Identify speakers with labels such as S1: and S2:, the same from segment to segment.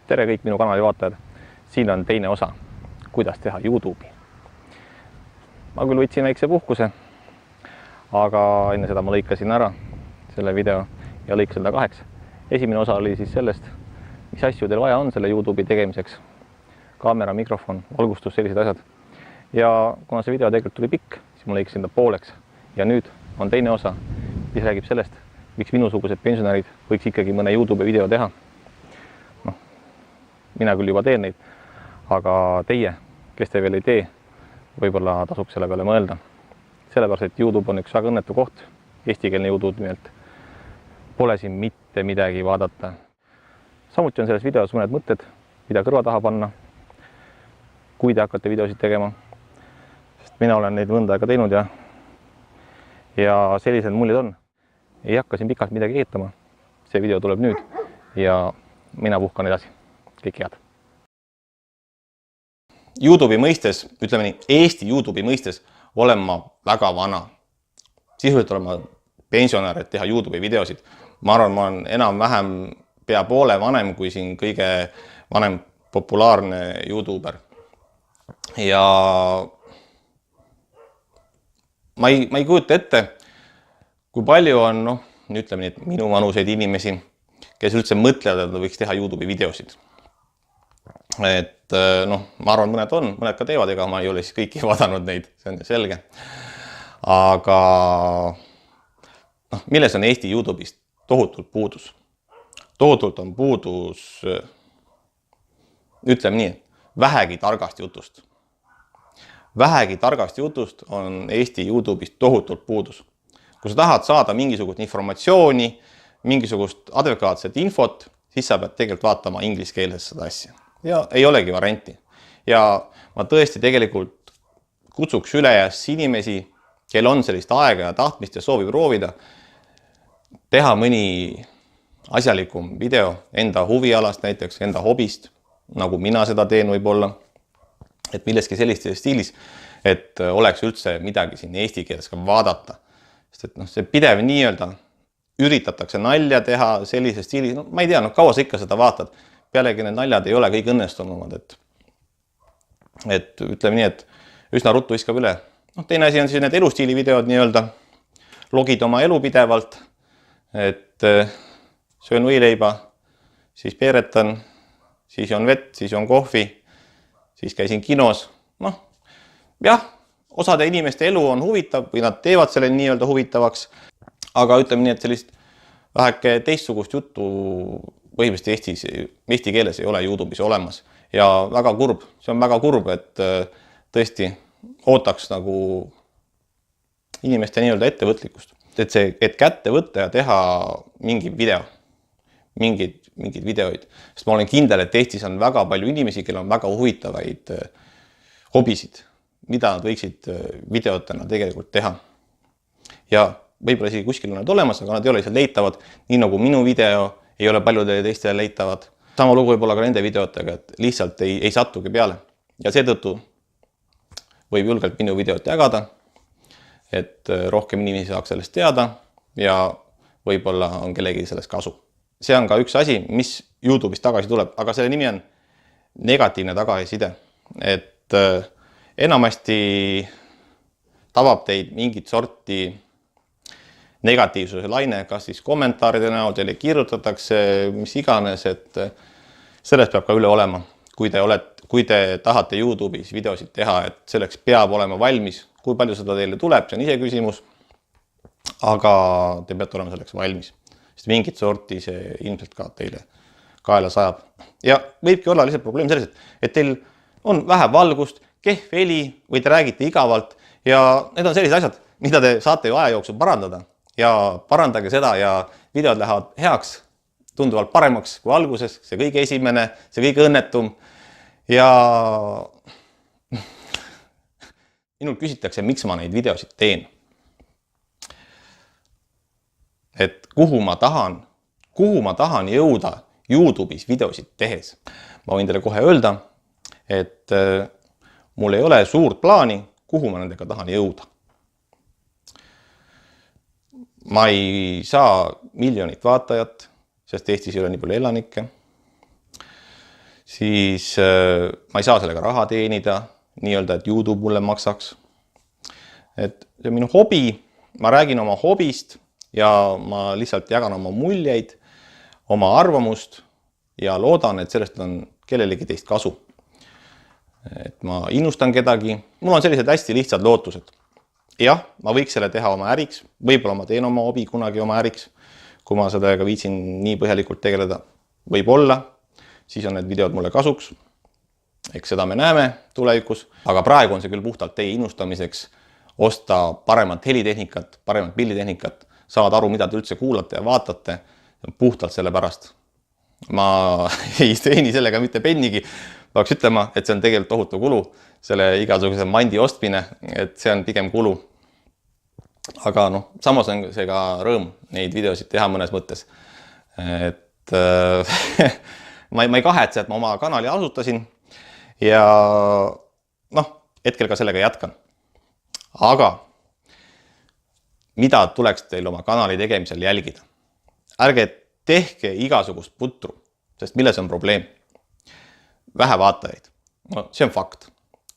S1: Tere kõik minu kanali vaatajad. Siin on teine osa, kuidas teha YouTube'i. Ma küll võtsin väikse puhkuse, aga enne seda ma lõikasin ära selle video ja lõikasin ta 2. Esimene osa oli siis sellest, mis asju teil vaja on selle YouTube'i tegemiseks. Kaamera, mikrofon, valgustus, sellised asjad. Ja kuna see video tegelikult tuli pikk, siis ma lõikasin ta pooleks. Ja nüüd on teine osa, mis räägib sellest, miks minusugused pensionärid võiks ikkagi mõne YouTube'i video teha. Mina küll juba teen neid, aga teie, kes te veel ei tee, võib-olla tasuks selle peale mõelda. Sellepärast, et YouTube on üks väga õnnetu koht, eestikeelne YouTube nimelt. Pole siin mitte midagi vaadata. Samuti on selles videos mõned mõtted, mida kõrva taha panna, kui te hakkate videosid tegema. Sest mina olen neid mõnda aega teinud ja sellised muljed on. Ei hakka siin pikalt midagi eetama. See video tuleb nüüd ja mina puhkan edasi. Kõik head. YouTube'i mõistes, ütleme nii, Eesti YouTube'i mõistes olen ma väga vana. Sisuliselt olen ma pensionär, et teha YouTube'i videosid. Ma arvan, ma olen enam-vähem pea poole vanem kui siin kõige vanem populaarne YouTuber. Ja ma ei kujuta ette, kui palju on, ütleme nii, et minu vanuseid inimesi, kes üldse mõtlevad, et võiks teha YouTube'i videosid. Et ma arvan, mõned ka teevad, ega ma ei ole siis kõiki vaadanud neid, see on selge. Aga milles on Eesti YouTube'ist tohutult puudus? Tohutult on puudus, ütleme nii, vähegi targast jutust. Vähegi targast jutust on Eesti YouTube'ist tohutult puudus. Kui sa tahad saada mingisugust informatsiooni, mingisugust adekvaatset infot, siis sa pead tegelikult vaatama ingliskeelses seda asja. Ja ei olegi varianti. Ja ma tõesti tegelikult kutsuks üles inimesi, kel on sellist aega ja tahtmist ja soovi proovida, teha mõni asjalikum video enda huvialast, näiteks enda hobist, nagu mina seda teen võib-olla, et milleski sellistes stiilis, et oleks üldse midagi siin eesti keeles ka vaadata. Sest et see pidev nii-öelda üritatakse nalja teha sellise stiilis, ma ei tea, kaua sa ikka seda vaatad. Pealegi need naljad ei ole kõik õnnestunumad, et ütleme nii, et üsna ruttu viskab üle. Teine asi on siis need elustiili videod nii-öelda, logid oma elu pidevalt, et söön võileiba, siis peeretan, siis joon vett, siis joon kohvi, siis käisin kinos. Jah, osade inimeste elu on huvitav või nad teevad selle nii-öelda huvitavaks, aga ütleme nii, et sellist väheke teistsugust juttu põhimõtteliselt eesti keeles ei ole YouTube'is olemas ja väga kurb. See on väga kurb, et tõesti ootaks nagu inimeste nii-öelda ettevõtlikkust. Et kätte võtta ja teha mingi video, mingid videoid. Sest ma olen kindel, et Eestis on väga palju inimesi, kel on väga huvitavaid hobisid, mida nad võiksid videotena tegelikult teha. Ja võib-olla isegi kuskil on nad olemas, aga nad ei ole lihtsalt leitavad, nii nagu minu video ei ole paljudele teistele leitavad. Sama lugu võib olla ka nende videotega, et lihtsalt ei sattugi peale. Ja seetõttu võib julgelt minu videot jagada, et rohkem inimesi saaks sellest teada ja võib-olla on kellegi sellest kasu. See on ka üks asi, mis YouTube'ist tagasi tuleb, aga selle nimi on negatiivne tagasiside. Et enamasti tabab teid mingit sorti negatiivsuse laine, kas siis kommentaaride näol teile kirjutatakse, mis iganes, et sellest peab ka üle olema. Kui te tahate YouTube'is videosid teha, et selleks peab olema valmis, kui palju seda teile tuleb, see on ise küsimus, aga te peate olema selleks valmis. Sest mingit sorti see ilmselt ka teile kaela sajab. Ja võibki olla lihtsalt probleem selles, et teil on vähe valgust, kehv heli või te räägite igavalt ja need on sellised asjad, mida te saate ju aja jooksul parandada. Ja parandage seda ja videod lähevad heaks, tunduvalt paremaks kui alguses, see kõige esimene, see kõige õnnetum. Ja minult küsitakse, miks ma neid videosid teen. Et kuhu ma tahan jõuda YouTube'is videosid tehes. Ma võin teile kohe öelda, et mul ei ole suurt plaani, kuhu ma nendega tahan jõuda. Ma ei saa miljonit vaatajat, sest Eestis ei ole nii palju elanikke. siis ma ei saa sellega raha teenida, nii-öelda, et YouTube mulle maksaks. Et see on minu hobi, ma räägin oma hobist ja ma lihtsalt jagan oma muljeid, oma arvamust ja loodan, et sellest on kellelegi teist kasu. Et ma innustan kedagi, mul on sellised hästi lihtsad lootused. Jah, ma võiks selle teha oma äriks, võib-olla ma teen oma hobi kunagi oma äriks, kui ma sellega viitsin nii põhjalikult tegeleda. Võib-olla, siis on need videod mulle kasuks. Eks seda me näeme tulevikus, aga praegu on see küll puhtalt teie innustamiseks osta paremat helitehnikat, paremat pilditehnikat, saada aru, mida te üldse kuulate ja vaatate, puhtalt selle pärast. Ma ei teeni sellega mitte pennigi, peaks ütlema, et see on tegelikult tohutu kulu, selle igasuguse mandi ostmine, et see on pigem kulu. Aga samas on see ka rõõm neid videosid teha mõnes mõttes. Et ma ei kahetse, et ma oma kanali asutasin ja hetkel ka sellega jätkan. Aga mida tuleks teil oma kanali tegemisel jälgida? Ärge tehke igasugust putru, sest milles on probleem? Vähe vaatajaid. See on fakt.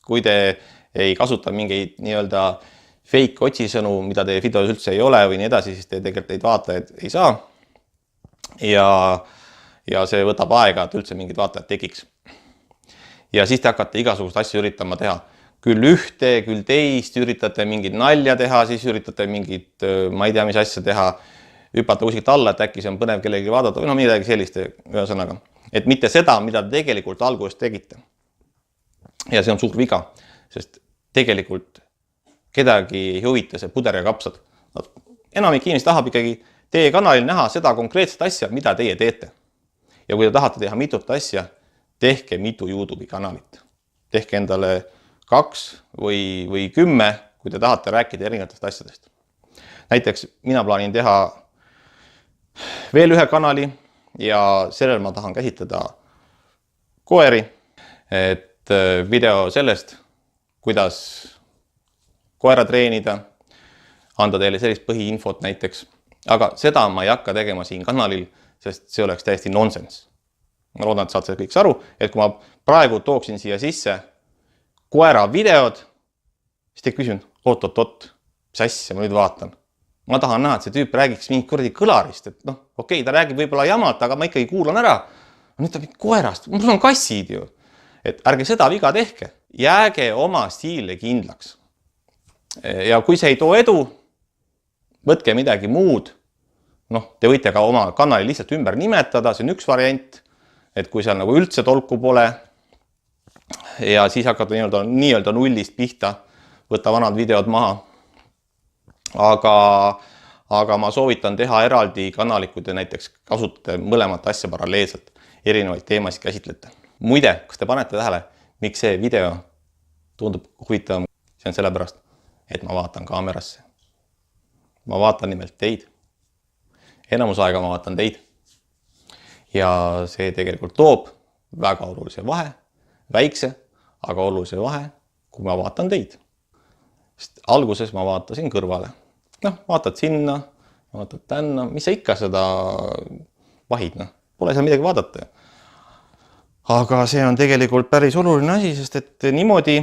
S1: Kui te ei kasuta mingeid nii-öelda fake otsisõnu, mida teie videos üldse ei ole või nii edasi, siis te tegelikult neid vaatajaid ei saa. Ja see võtab aega, et üldse mingid vaatajad tekiks. Ja siis te hakkate igasugust asju üritama teha. Küll ühte, küll teist, üritate mingid nalja teha, siis üritate mingid, ma ei tea, mis asja teha, hüpata kuskilt alla, et äkki see on põnev kellegi vaadata, või midagi sellist ühesõnaga. Et mitte seda, mida te tegelikult alguses tegite. Ja see on suur viga, sest tegelikult kedagi ei huvita see puder ja kapsad. Enamik inimesi tahab ikkagi teie kanalil näha seda konkreetset asja, mida teie teete. Ja kui te tahate teha mitut asja, tehke mitu YouTube'i kanalit. Tehke endale 2 või 10, kui te tahate rääkida erinevatest asjadest. Näiteks mina plaanin teha veel ühe kanali ja sellel ma tahan käsitleda koeri, et video sellest, kuidas koera treenida, anda teile sellist põhiinfot näiteks. Aga seda ma ei hakka tegema siin kanalil, sest see oleks täiesti nonsense. Ma loodan, et saate kõik aru, et kui ma praegu tooksin siia sisse koera videod, siis te küsin, oot, mis asja ma nüüd vaatan. Ma tahan näha, et see tüüp räägiks mingit kuradi kõlarist, et okei, ta räägib võib-olla jamat, aga ma ikkagi kuulan ära. Nüüd ta mingit koerast, mul on kassid ju. Et ärge seda viga tehke, jääge oma stiile kindlaks. Ja kui see ei too edu, võtke midagi muud. Te võite ka oma kanali lihtsalt ümber nimetada, see on üks variant, et kui seal nagu üldse tolku pole ja siis hakkate nii-öelda nullist pihta, võtta vanad videod maha. Aga ma soovitan teha eraldi kanali, kui te näiteks kasutate mõlemat asja paralleelselt, erinevaid teemasid käsitlete. Muide, kas te panete tähele, miks see video tundub huvitavam? See on sellepärast, et ma vaatan kaamerasse. Ma vaatan nimelt teid. Enamus aega ma vaatan teid. Ja see tegelikult toob väga olulise vahe, väikse, aga olulise vahe, kui ma vaatan teid. Sest alguses ma vaatasin kõrvale. Vaatad sinna, vaatad tänna, mis sa ikka seda vahid, pole seal midagi vaadata. Aga see on tegelikult päris oluline asi, sest et niimoodi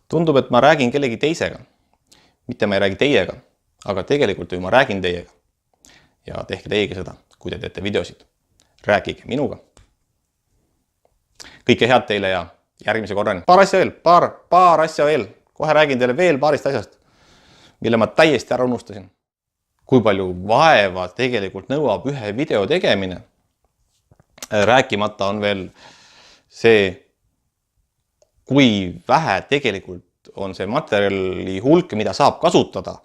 S1: tundub, et ma räägin kellegi teisega. Mitte ma ei räägi teiega, aga tegelikult ma räägin teiega. Ja tehke teiegi seda, kui te teete videosid. Rääkige minuga. Kõike head teile ja järgmise korrani. Paar asja veel. Kohe räägin teile veel paarist asjast, mille ma täiesti ära unustasin. Kui palju vaeva tegelikult nõuab ühe video tegemine. Rääkimata on veel see, kui vähe tegelikult on see materjali hulk, mida saab kasutada.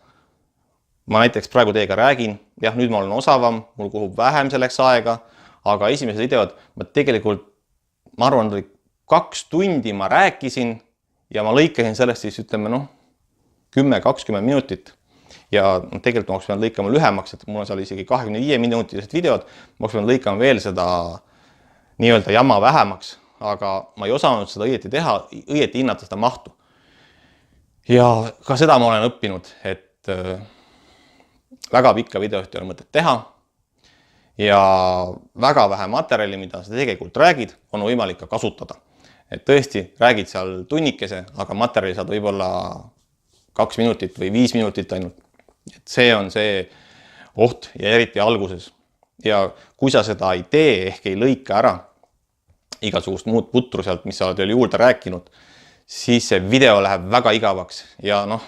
S1: Ma näiteks praegu teiega räägin, jah, nüüd ma olen osavam, mul kuhub vähem selleks aega, aga esimesed videod, ma arvan, 2 tundi ma rääkisin ja ma lõikasin sellest siis, ütleme, 10-20 minutit. Ja tegelikult ma oleks pidanud lõikama lühemaks, et mul on seal isegi 25 minutilised videod, ma oleks pidanud lõikama veel seda nii-öelda jama vähemaks, aga ma ei osanud seda õieti teha, õieti hinnata seda mahtu. Ja ka seda ma olen õppinud, et väga pikka videost ei ole mõtet teha ja väga vähe materjali, mida sa tegelikult räägid, on võimalik ka kasutada. Et tõesti, räägid seal tunnikese, aga materjali saad võib-olla 2 minutit või 5 minutit ainult. Et see on see oht ja eriti alguses. Ja kui sa seda ei tee ehk ei lõika ära igasugust muud putru sealt, mis sa oled veel juurde rääkinud, siis see video läheb väga igavaks ja noh,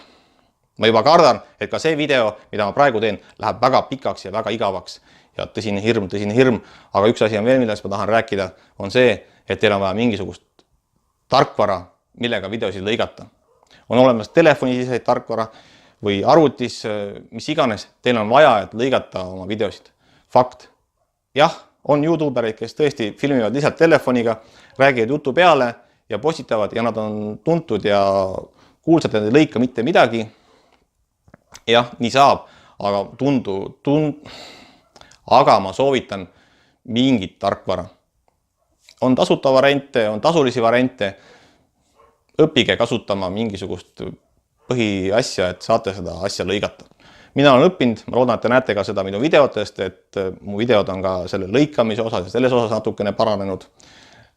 S1: ma juba kardan, et ka see video, mida ma praegu teen, läheb väga pikaks ja väga igavaks ja tõsine hirm, aga üks asi on veel, millest ma tahan rääkida, on see, et teil on vaja mingisugust tarkvara, millega videosid lõigata. On olemas telefonisiseid tarkvara või arvutis, mis iganes, teil on vaja, et lõigata oma videosid. Fakt. Jah, on YouTuberid, kes tõesti filmivad lihtsalt telefoniga, räägivad jutu peale ja postitavad ja nad on tuntud ja kuulsad, et ei lõika mitte midagi. Jah, nii saab, aga ma soovitan mingit tarkvara. On tasuta variante, on tasulisi variante. Õppige kasutama mingisugust põhiasja, et saate seda asja lõigata. Mina olen õppinud, ma loodan, et te näete ka seda minu videotest, et mu videod on ka selle lõikamise osas ja selles osas natukene paranenud,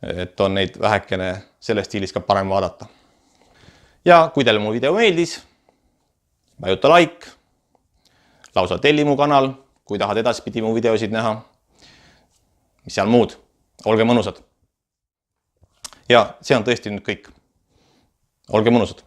S1: et on neid vähekene selles stiilis ka parem vaadata. Ja kui teile mu video meeldis, vajuta like, lausa telli mu kanal, kui tahad edaspidi mu videosid näha, mis seal muud, olge mõnusad. Ja see on tõesti nüüd kõik. Olge mõnusad.